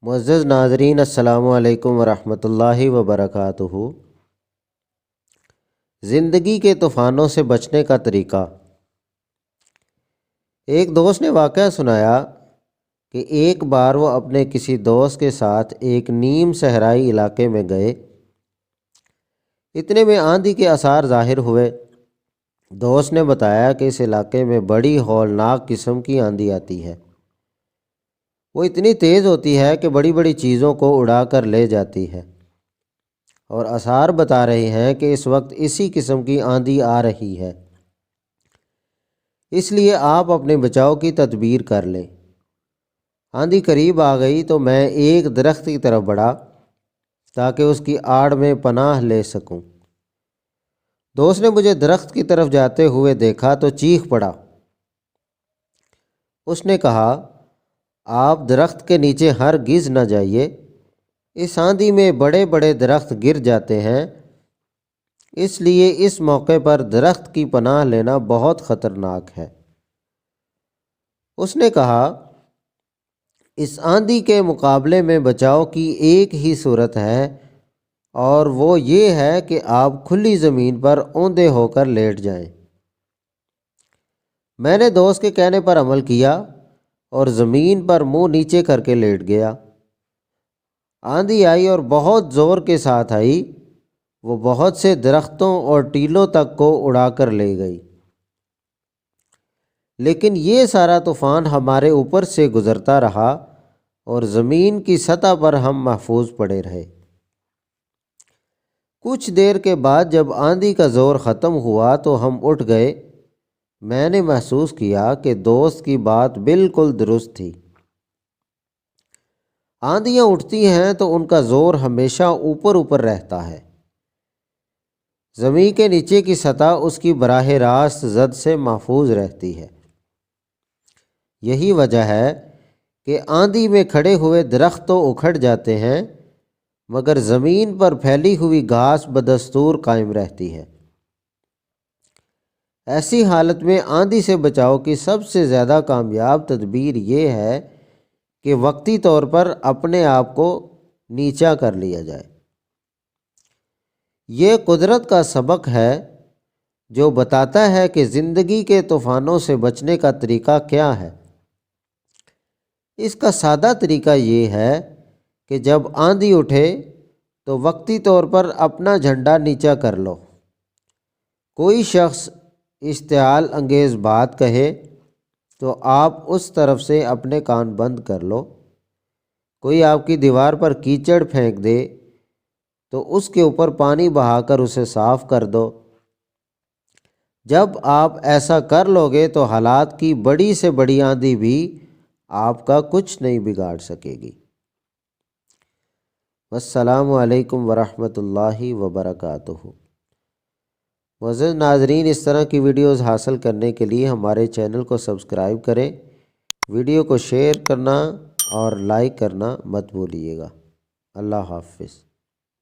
معزز ناظرین، السلام علیکم ورحمۃ اللہ وبرکاتہ۔ زندگی کے طوفانوں سے بچنے کا طریقہ۔ ایک دوست نے واقعہ سنایا کہ ایک بار وہ اپنے کسی دوست کے ساتھ ایک نیم صحرائی علاقے میں گئے۔ اتنے میں آندھی کے آثار ظاہر ہوئے۔ دوست نے بتایا کہ اس علاقے میں بڑی ہولناک قسم کی آندھی آتی ہے۔ وہ اتنی تیز ہوتی ہے کہ بڑی بڑی چیزوں کو اڑا کر لے جاتی ہے، اور آثار بتا رہے ہیں کہ اس وقت اسی قسم کی آندھی آ رہی ہے۔ اس لیے آپ اپنے بچاؤ کی تدبیر کر لیں۔ آندھی قریب آ گئی تو میں ایک درخت کی طرف بڑھا تاکہ اس کی آڑ میں پناہ لے سکوں۔ دوست نے مجھے درخت کی طرف جاتے ہوئے دیکھا تو چیخ پڑا۔ اس نے کہا، آپ درخت کے نیچے ہرگز نہ جائیے، اس آندھی میں بڑے بڑے درخت گر جاتے ہیں، اس لیے اس موقع پر درخت کی پناہ لینا بہت خطرناک ہے۔ اس نے کہا، اس آندھی کے مقابلے میں بچاؤ کی ایک ہی صورت ہے، اور وہ یہ ہے کہ آپ کھلی زمین پر اوندے ہو کر لیٹ جائیں۔ میں نے دوست کے کہنے پر عمل کیا اور زمین پر منہ نیچے کر کے لیٹ گیا۔ آندھی آئی اور بہت زور کے ساتھ آئی۔ وہ بہت سے درختوں اور ٹیلوں تک کو اڑا کر لے گئی، لیکن یہ سارا طوفان ہمارے اوپر سے گزرتا رہا اور زمین کی سطح پر ہم محفوظ پڑے رہے۔ کچھ دیر کے بعد جب آندھی کا زور ختم ہوا تو ہم اٹھ گئے۔ میں نے محسوس کیا کہ دوست کی بات بالکل درست تھی۔ آندھیاں اٹھتی ہیں تو ان کا زور ہمیشہ اوپر اوپر رہتا ہے۔ زمین کے نیچے کی سطح اس کی براہ راست زد سے محفوظ رہتی ہے۔ یہی وجہ ہے کہ آندھی میں کھڑے ہوئے درخت تو اکھڑ جاتے ہیں، مگر زمین پر پھیلی ہوئی گھاس بدستور قائم رہتی ہے۔ ایسی حالت میں آندھی سے بچاؤ کی سب سے زیادہ کامیاب تدبیر یہ ہے کہ وقتی طور پر اپنے آپ کو نیچا کر لیا جائے۔ یہ قدرت کا سبق ہے جو بتاتا ہے کہ زندگی کے طوفانوں سے بچنے کا طریقہ کیا ہے۔ اس کا سادہ طریقہ یہ ہے کہ جب آندھی اٹھے تو وقتی طور پر اپنا جھنڈا نیچا کر لو۔ کوئی شخص اشتعال انگیز بات کہے تو آپ اس طرف سے اپنے کان بند کر لو۔ کوئی آپ کی دیوار پر کیچڑ پھینک دے تو اس کے اوپر پانی بہا کر اسے صاف کر دو۔ جب آپ ایسا کر لو گے تو حالات کی بڑی سے بڑی آندھی بھی آپ کا کچھ نہیں بگاڑ سکے گی۔ السلام علیکم ورحمۃ اللہ وبرکاتہ۔ معزز ناظرین، اس طرح کی ویڈیوز حاصل کرنے کے لیے ہمارے چینل کو سبسکرائب کریں، ویڈیو کو شیئر کرنا اور لائک کرنا مت بھولیے گا۔ اللہ حافظ۔